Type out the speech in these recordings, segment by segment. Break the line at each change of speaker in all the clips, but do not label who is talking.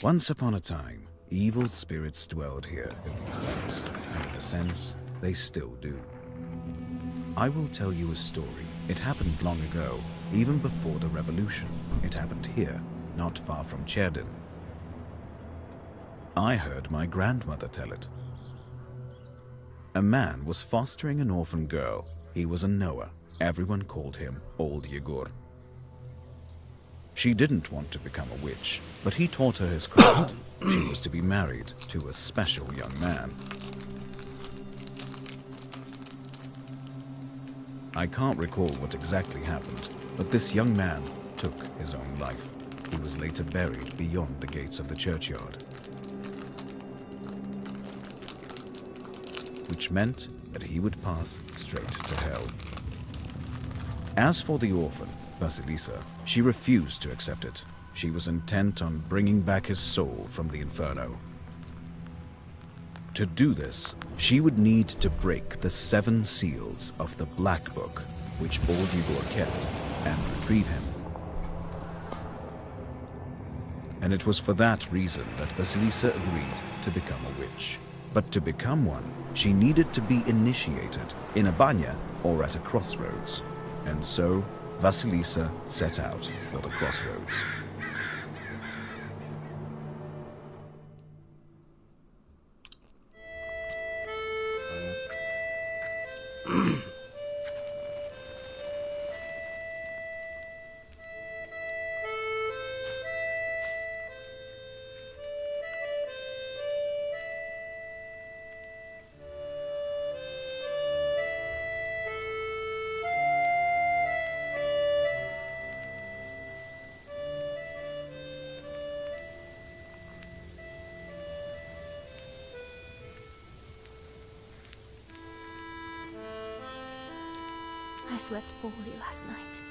Once upon a time, evil spirits dwelled here in these parts, and in a sense, they still do. I will tell you a story. It happened long ago, even before the revolution. It happened here, not far from Cherdin. I heard my grandmother tell it. A man was fostering an orphan girl. He was a Noah. Everyone called him Old Yegur. She didn't want to become a witch, but he taught her his craft. She was to be married to a special young man. I can't recall what exactly happened, but this young man took his own life. He was later buried beyond the gates of the churchyard, which meant that he would pass straight to hell. As for the orphan, Vasilisa, she refused to accept it. She was intent on bringing back his soul from the inferno. To do this, she would need to break the 7 seals of the Black Book, which Old Yegur kept, and retrieve him. And it was for that reason that Vasilisa agreed to become a witch. But to become one, she needed to be initiated in a banya or at a crossroads. And so, Vasilisa set out for the crossroads.
I slept poorly last night.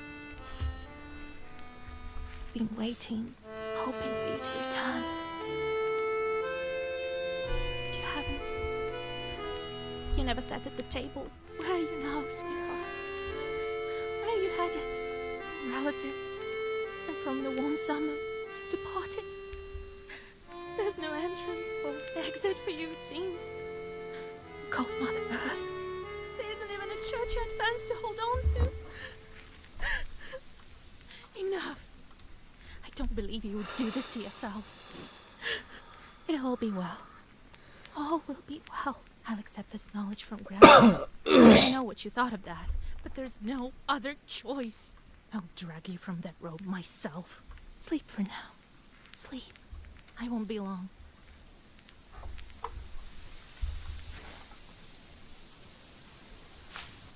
Been waiting, hoping for you to return. But you haven't. You never sat at the table. Where are you now, sweetheart? Where are you headed? Relatives. And from the warm summer, departed. There's no entrance or exit for you, it seems. Cold Mother Earth. There isn't even a churchyard fence to hold on to. Enough. I don't believe you would do this to yourself. It'll all be well. All will be well. I'll accept this knowledge from Grandma. I know what you thought of that, but there's no other choice. I'll drag you from that road myself. Sleep for now. Sleep. I won't be long.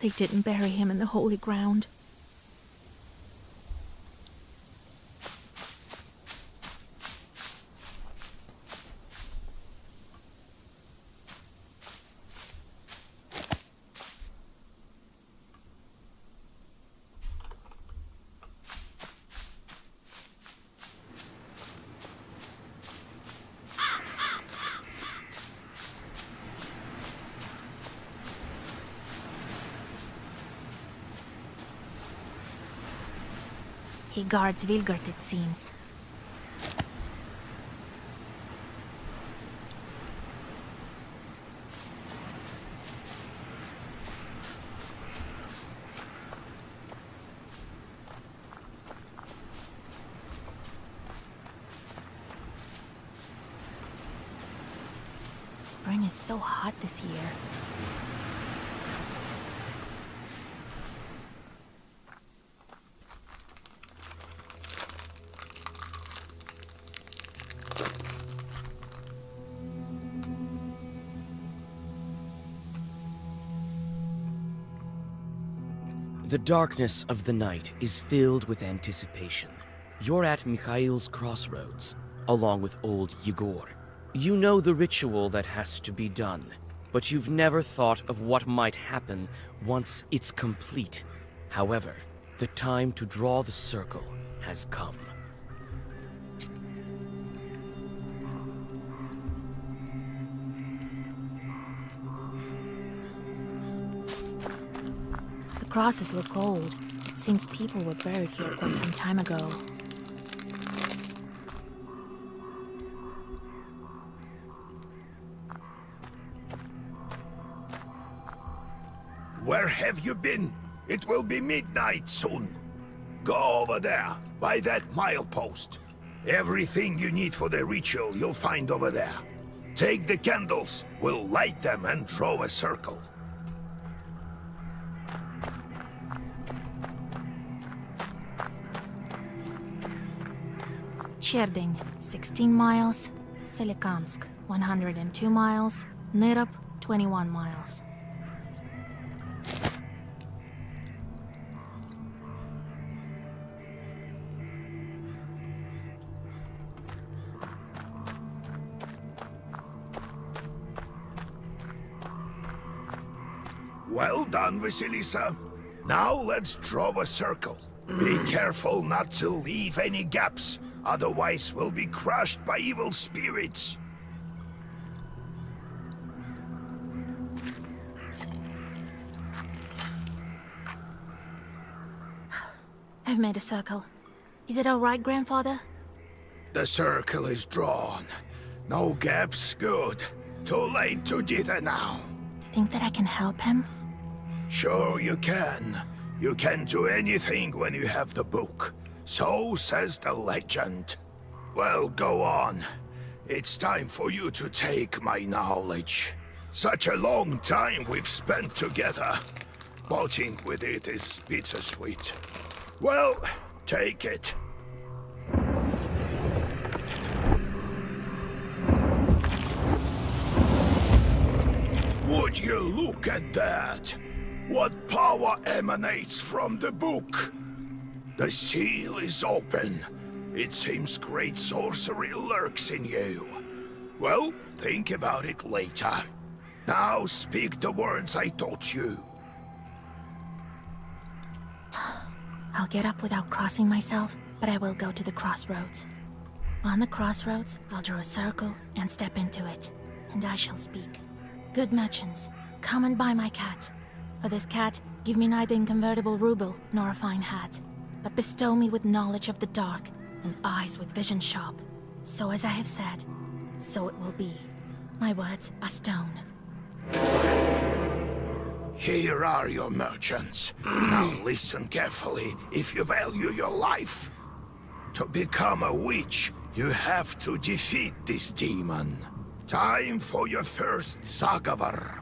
They didn't bury him in the holy ground. He guards Vilgard, it seems. Spring is so hot this year.
The darkness of the night is filled with anticipation. You're at Mikhail's crossroads, along with old Yegor. You know the ritual that has to be done, but you've never thought of what might happen once it's complete. However, the time to draw the circle has come.
The crosses look old. It seems people were buried here quite some time ago.
Where have you been? It will be midnight soon. Go over there, by that milepost. Everything you need for the ritual you'll find over there. Take the candles, we'll light them and draw a circle.
Cherdyn, 16 miles. Solikamsk, 102 miles. Nyrop, 21 miles.
Well done, Vasilisa. Now let's draw a circle. Be careful not to leave any gaps, otherwise we'll be crushed by evil spirits.
I've made a circle. Is it all right, Grandfather?
The circle is drawn. No gaps, good. Too late to dither now.
You think that I can help him?
Sure you can. You can do anything when you have the book. So says the legend. Well, go on. It's time for you to take my knowledge. Such a long time we've spent together. Parting with it is bittersweet. Well, take it. Would you look at that? What power emanates from the book? The seal is open. It seems great sorcery lurks in you. Well, think about it later. Now speak the words I taught you.
I'll get up without crossing myself, but I will go to the crossroads. On the crossroads, I'll draw a circle and step into it, and I shall speak. Good merchants, come and buy my cat. For this cat, give me neither inconvertible ruble nor a fine hat, but bestow me with knowledge of the dark and eyes with vision sharp. So as I have said, so it will be. My words are stone.
Here are your merchants. Now listen carefully if you value your life. To become a witch, you have to defeat this demon. Time for your first Sagavar.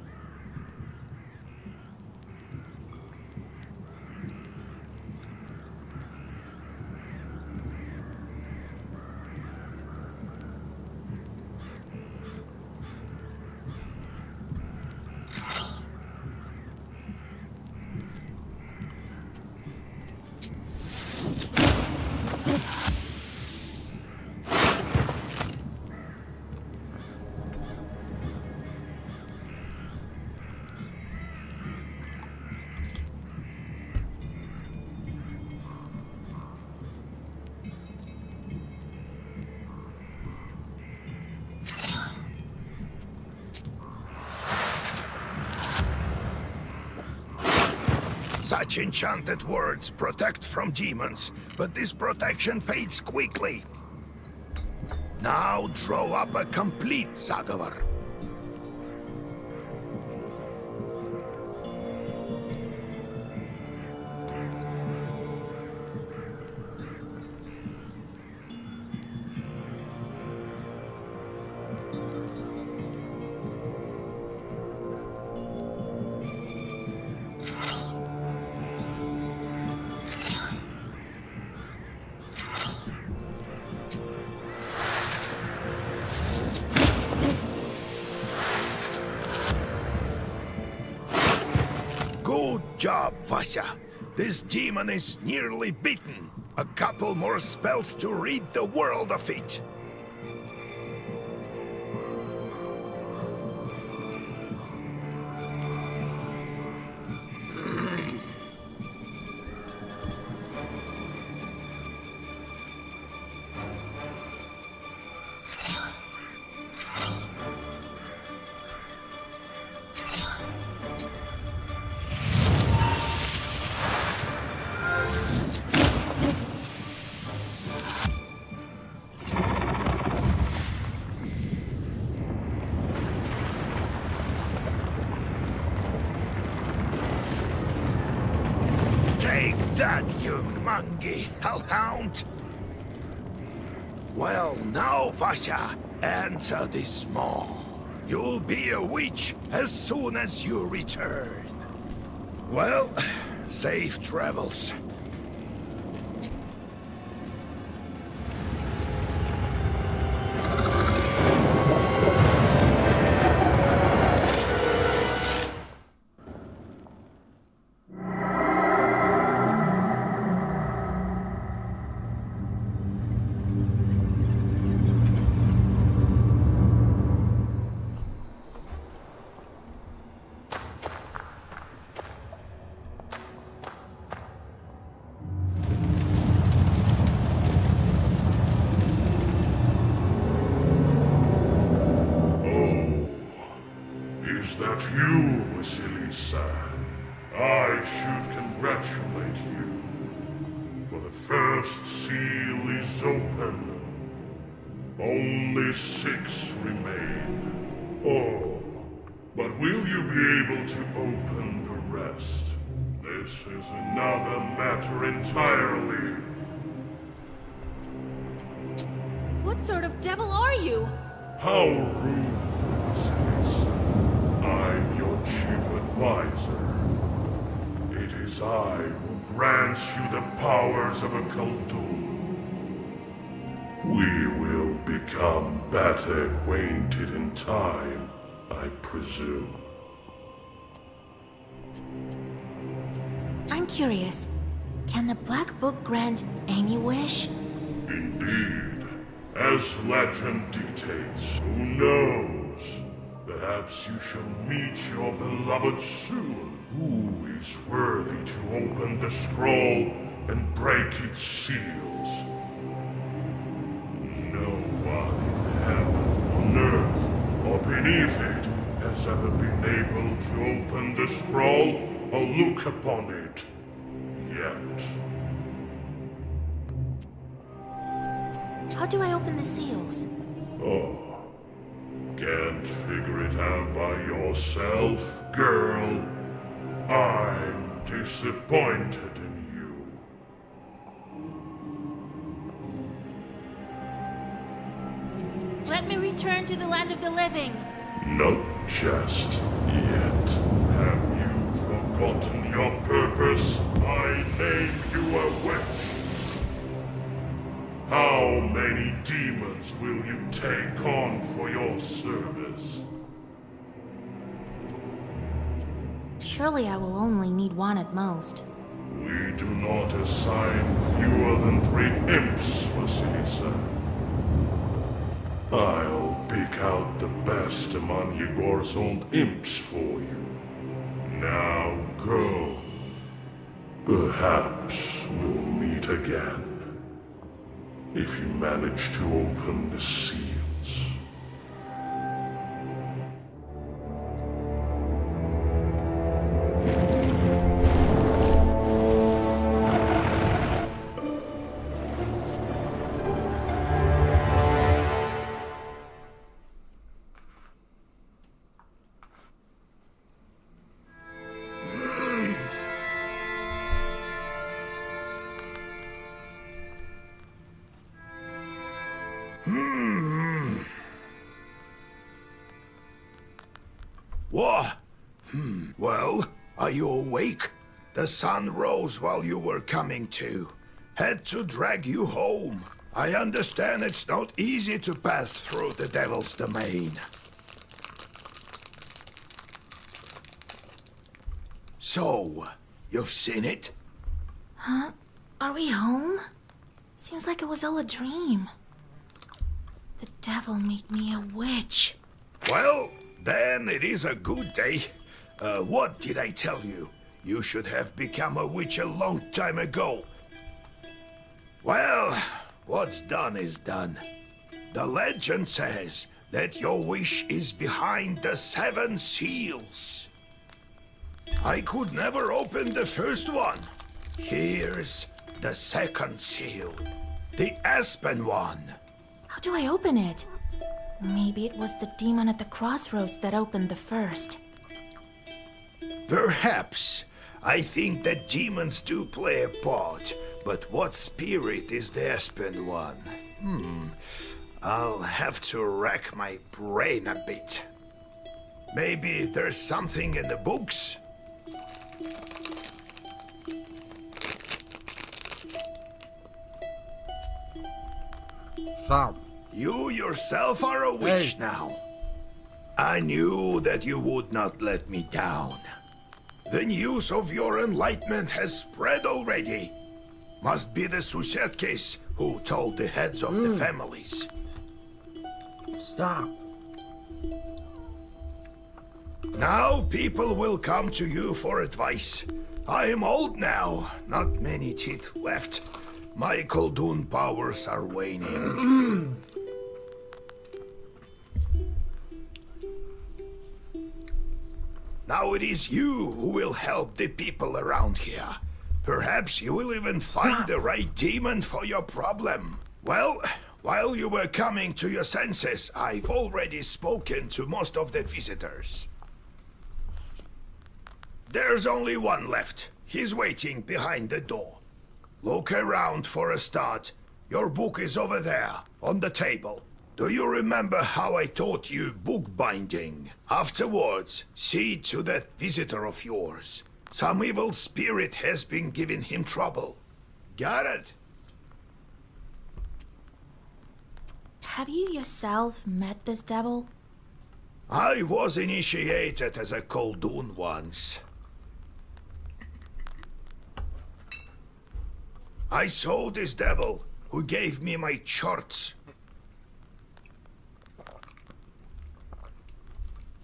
Such enchanted words protect from demons, but this protection fades quickly. Now draw up a complete Zagavar. Good job, Vasya. This demon is nearly beaten. A couple more spells to rid the world of it. Take that, you mangy hellhound! Well, now, Vasya, enter this maw. You'll be a witch as soon as you return. Well, safe travels.
Is that you, Vasilisa? I should congratulate you. For the first seal is open. Only 6 remain. Oh, but will you be able to open the rest? This is another matter entirely.
What sort of devil are you?
How rude, Vasilisa. I'm your chief advisor. It is I who grants you the powers of a Khaldun. We will become better acquainted in time, I presume.
I'm curious. Can the Black Book grant any wish?
Indeed. As legend dictates, who knows? Perhaps you shall meet your beloved soon. Who is worthy to open the scroll and break its seals? No one in heaven, on earth, or beneath it has ever been able to open the scroll or look upon it. Yet.
How do I open the seals?
Oh. Can't figure it out by yourself, girl? I'm disappointed in you.
Let me return to the land of the living.
Not just yet. Have you forgotten your purpose? I named you a witch. How many demons will you take on for your service?
Surely I will only need one at most.
We do not assign fewer than 3 imps, Vasilisa. I'll pick out the best among Yegor's old imps for you. Now go. Perhaps we'll meet again. If you manage to open the seals.
What? Well, are you awake? The sun rose while you were coming to. Had to drag you home. I understand it's not easy to pass through the Devil's Domain. So, you've seen it?
Huh? Are we home? Seems like it was all a dream. The devil made me a witch.
Well, then it is a good day. What did I tell you? You should have become a witch a long time ago. Well, what's done is done. The legend says that your wish is behind the 7 seals. I could never open the first one. Here's the second seal. The Aspen one.
How do I open it? Maybe it was the demon at the crossroads that opened the first.
Perhaps. I think that demons do play a part, but what spirit is the Aspen one? I'll have to rack my brain a bit. Maybe there's something in the books?
Stop.
You yourself are a witch
Hey.
now. I knew that you would not let me down. The news of your enlightenment has spread already. Must be the Susetkes who told the heads of the families.
Stop.
Now people will come to you for advice. I am old now, not many teeth left. My Koldun powers are waning. Now it is you who will help the people around here. Perhaps you will even find the right demon for your problem. Well, while you were coming to your senses, I've already spoken to most of the visitors. There's only one left. He's waiting behind the door. Look around for a start. Your book is over there, on the table. Do you remember how I taught you bookbinding? Afterwards, see to that visitor of yours. Some evil spirit has been giving him trouble. Got it?
Have you yourself met this devil?
I was initiated as a Koldun once. I saw this devil who gave me my charts.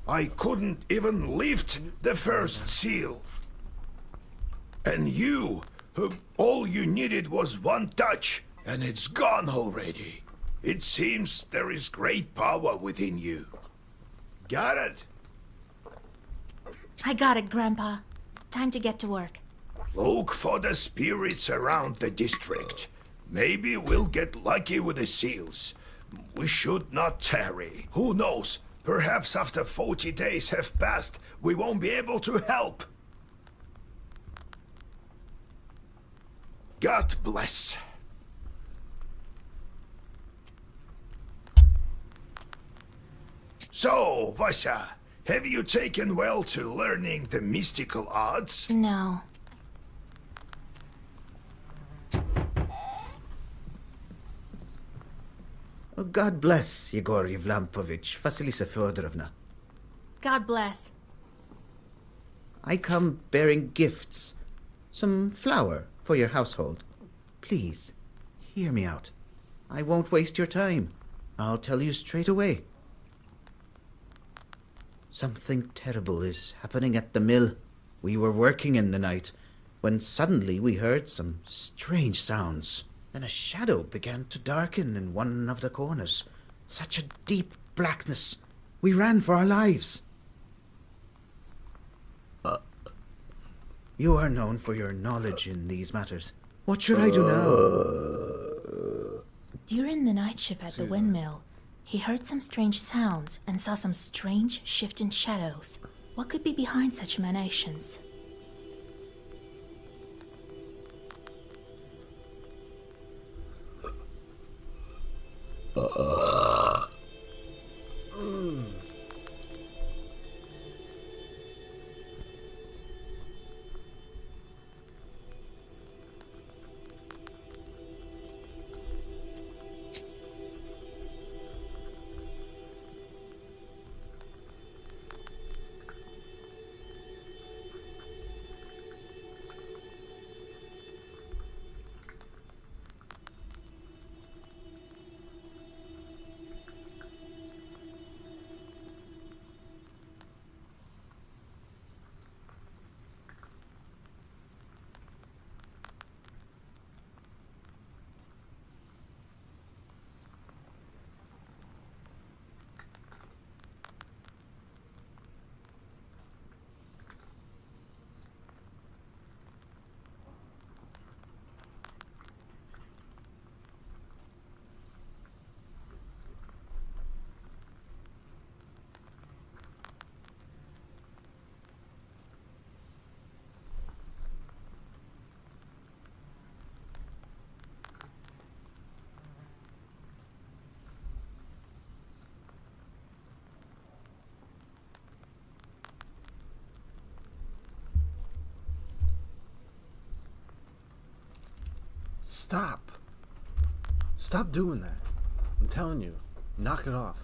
I couldn't even lift the first seal. And you, all you needed was one touch, and it's gone already. It seems there is great power within you. Got it?
I got it, Grandpa. Time to get to work.
Look for the spirits around the district. Maybe we'll get lucky with the seals. We should not tarry. Who knows? Perhaps after 40 days have passed, we won't be able to help. God bless. So, Vasya, have you taken well to learning the mystical arts?
No.
Oh, God bless Yegor Yevlampovich, Vasilisa Fyodorovna.
God bless.
I come bearing gifts. Some flour for your household. Please, hear me out. I won't waste your time. I'll tell you straight away. Something terrible is happening at the mill. We were working in the night when suddenly we heard some strange sounds. Then a shadow began to darken in one of the corners. Such a deep blackness. We ran for our lives. You are known for your knowledge in these matters. What should I do now?
During the night shift at the windmill, he heard some strange sounds and saw some strange shifting shadows. What could be behind such emanations?
Stop. Stop doing that. I'm telling you. Knock it off.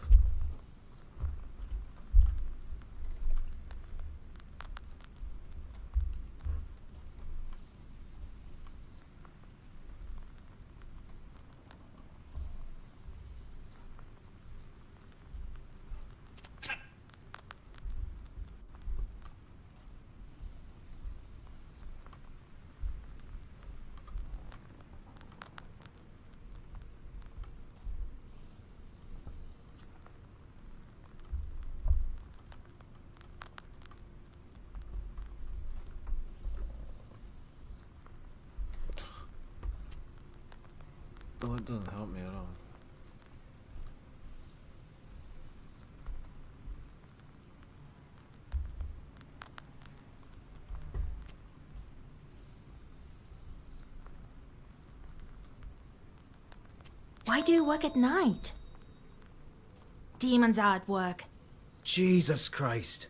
Well, it doesn't help me at all.
Why do you work at night? Demons are at work.
Jesus Christ.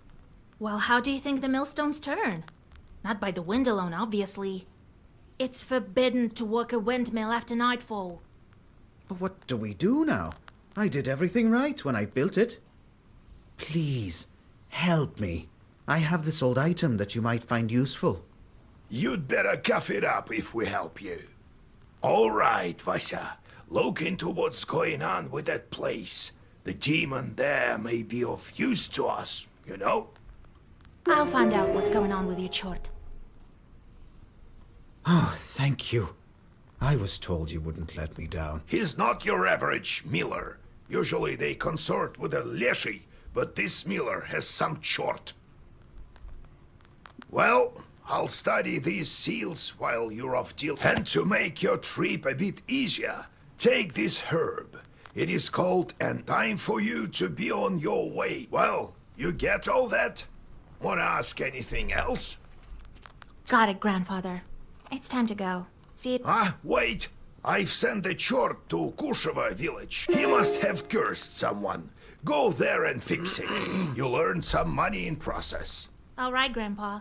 Well, how do you think the millstones turn? Not by the wind alone, obviously. It's forbidden to work a windmill after nightfall.
But what do we do now? I did everything right when I built it. Please, help me. I have this old item that you might find useful.
You'd better cough it up if we help you. All right, Vasya. Look into what's going on with that place. The demon there may be of use to us, you know?
I'll find out what's going on with your chort.
Oh, thank you. I was told you wouldn't let me down.
He's not your average miller. Usually they consort with a leshy, but this miller has some chort. Well, I'll study these seals while you're off duty. And to make your trip a bit easier, take this herb. It is called "And Time for You to Be on Your Way." Well, you get all that? Wanna ask anything else?
Got it, Grandfather. It's time to go. See it?
Ah, wait! I've sent a chort to Kusheva village. He must have cursed someone. Go there and fix it. You'll earn some money in process.
All right, Grandpa.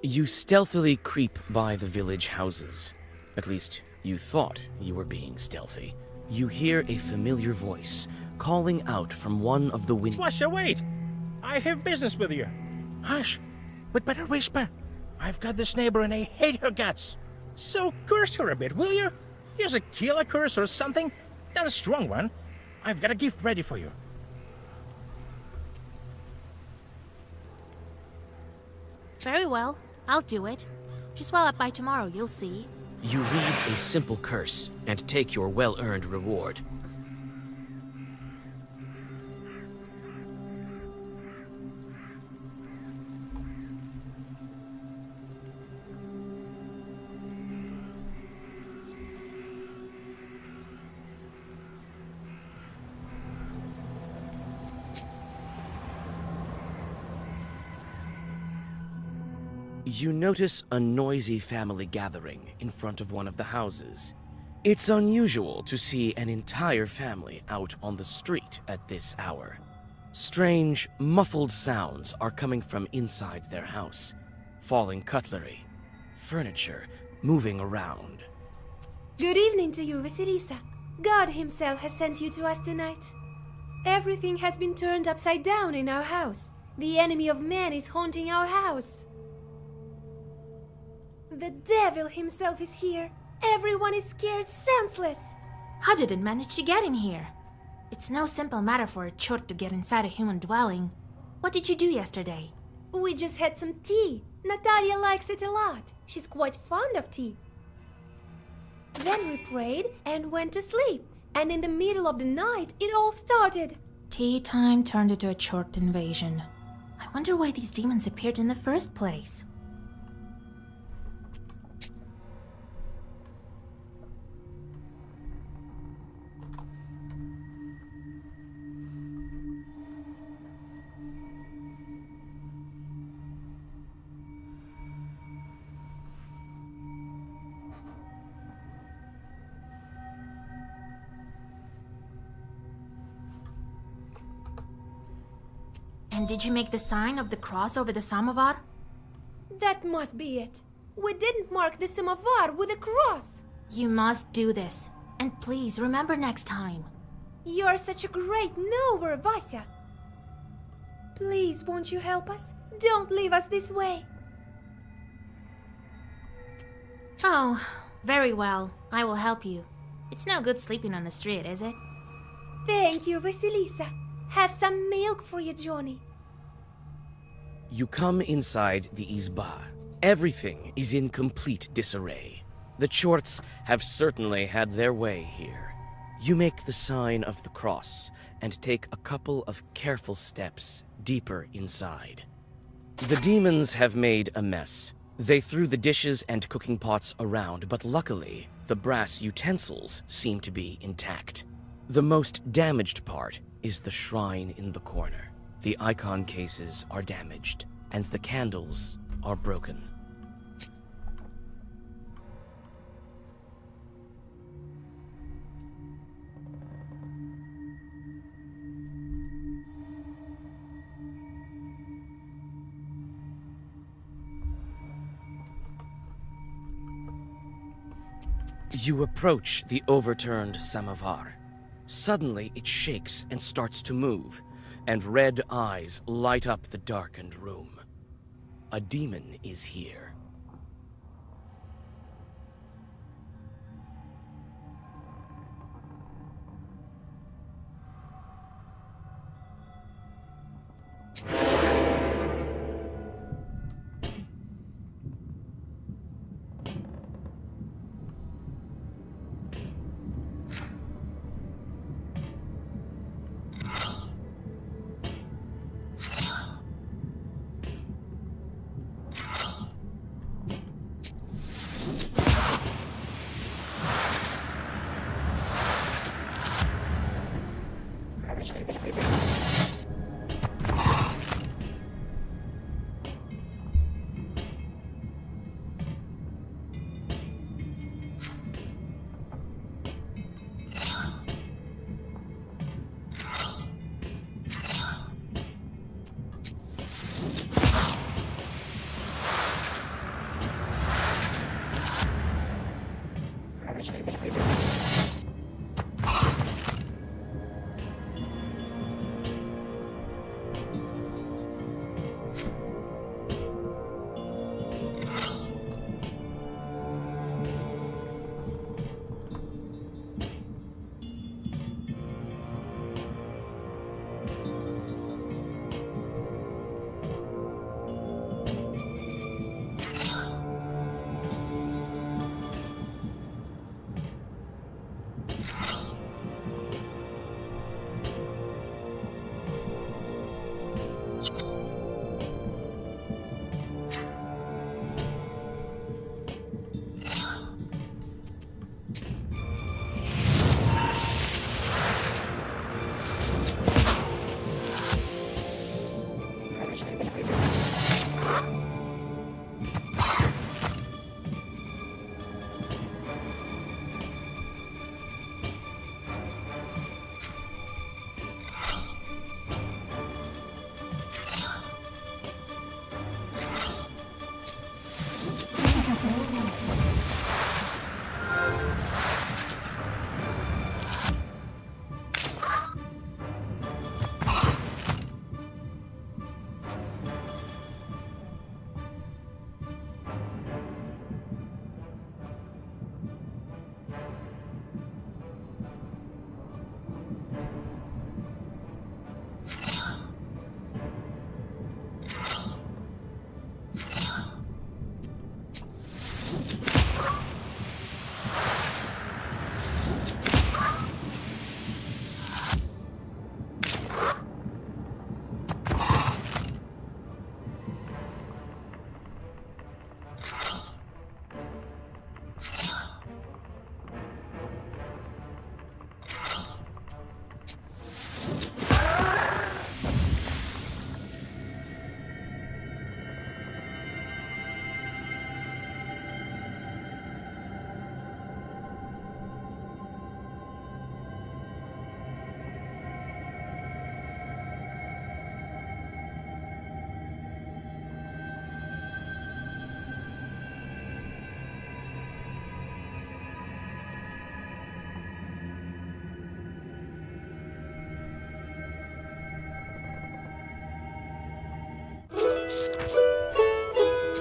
You stealthily creep by the village houses. At least, you thought you were being stealthy. You hear a familiar voice calling out from one of the windows.
Washer, wait! I have business with you. Hush! We'd better whisper. I've got this neighbor and I hate her guts. So curse her a bit, will you? Here's a killer curse or something. Not a strong one. I've got a gift ready for you.
Very well. I'll do it. Just well up by tomorrow, you'll see.
You read a simple curse and take your well-earned reward. You notice a noisy family gathering in front of one of the houses. It's unusual to see an entire family out on the street at this hour. Strange, muffled sounds are coming from inside their house. Falling cutlery, furniture moving around.
Good evening to you, Vasilisa. God himself has sent you to us tonight. Everything has been turned upside down in our house. The enemy of man is haunting our house. The devil himself is here. Everyone is scared senseless.
How did it manage to get in here? It's no simple matter for a chort to get inside a human dwelling. What did you do yesterday?
We just had some tea. Natalia likes it a lot. She's quite fond of tea. Then we prayed and went to sleep. And in the middle of the night, it all started.
Tea time turned into a short invasion. I wonder why these demons appeared in the first place. And did you make the sign of the cross over the samovar?
That must be it. We didn't mark the samovar with a cross.
You must do this. And please remember next time.
You're such a great knower, Vasya. Please, won't you help us? Don't leave us this way.
Oh, very well. I will help you. It's no good sleeping on the street, is it?
Thank you, Vasilisa. Have some milk for you, Johnny.
You come inside the Izba. Everything is in complete disarray. The Chorts have certainly had their way here. You make the sign of the cross and take a couple of careful steps deeper inside. The demons have made a mess. They threw the dishes and cooking pots around, but luckily, the brass utensils seem to be intact. The most damaged part is the shrine in the corner. The icon cases are damaged, and the candles are broken. You approach the overturned samovar. Suddenly, it shakes and starts to move, and red eyes light up the darkened room. A demon is here.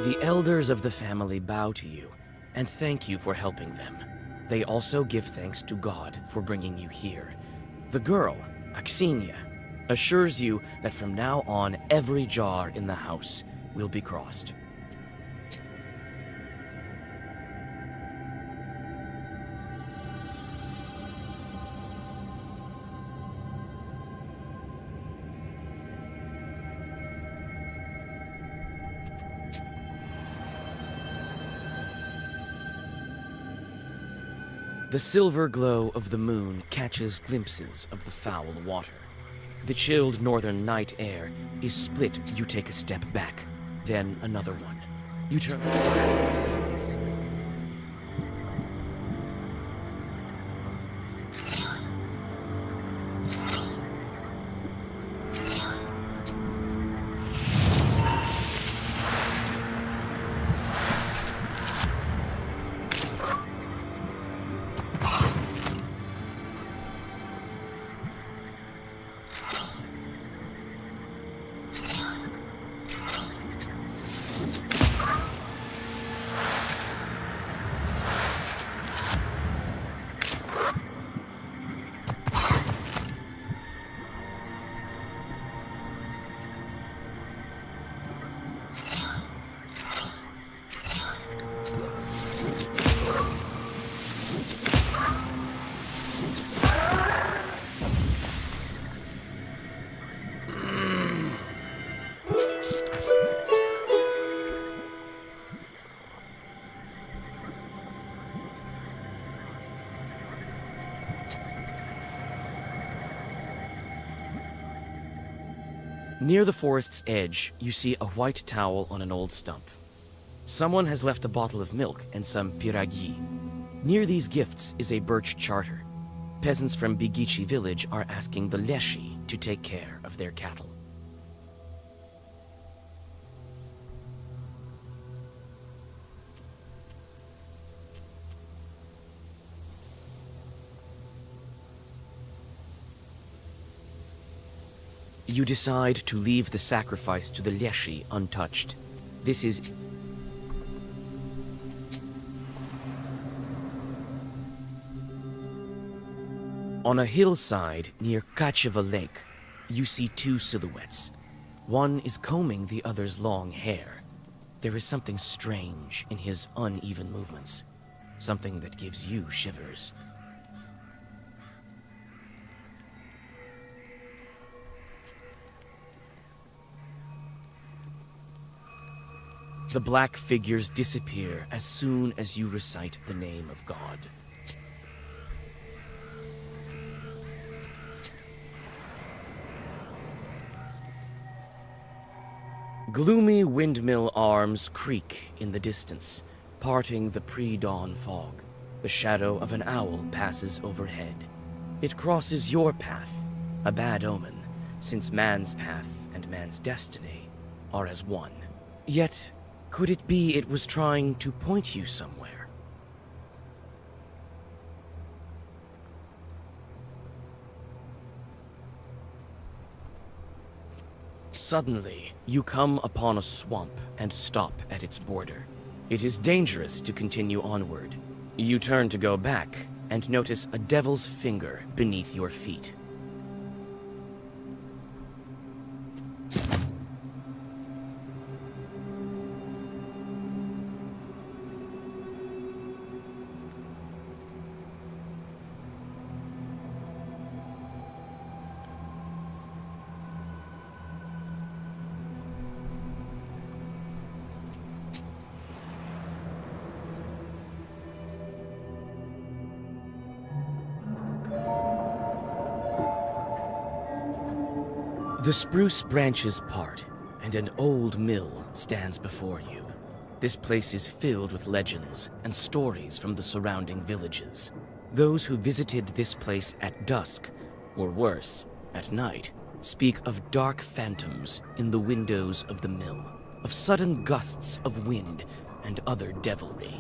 The elders of the family bow to you and thank you for helping them. They also give thanks to God for bringing you here. The girl, Axinia, assures you that from now on every jar in the house will be crossed. The silver glow of the moon catches glimpses of the foul water. The chilled northern night air is split. You take a step back, then another one. You turn. Near the forest's edge, you see a white towel on an old stump. Someone has left a bottle of milk and some piragi. Near these gifts is a birch charter. Peasants from Bigichi village are asking the Leshi to take care of their cattle. You decide to leave the sacrifice to the Leshi untouched. This is... On a hillside near Kacheva Lake, you see two silhouettes. One is combing the other's long hair. There is something strange in his uneven movements. Something that gives you shivers. The black figures disappear as soon as you recite the name of God. Gloomy windmill arms creak in the distance, parting the pre-dawn fog. The shadow of an owl passes overhead. It crosses your path, a bad omen, since man's path and man's destiny are as one. Yet, could it be it was trying to point you somewhere? Suddenly, you come upon a swamp and stop at its border. It is dangerous to continue onward. You turn to go back and notice a devil's finger beneath your feet. The spruce branches part, and an old mill stands before you. This place is filled with legends and stories from the surrounding villages. Those who visited this place at dusk, or worse, at night, speak of dark phantoms in the windows of the mill, of sudden gusts of wind and other devilry.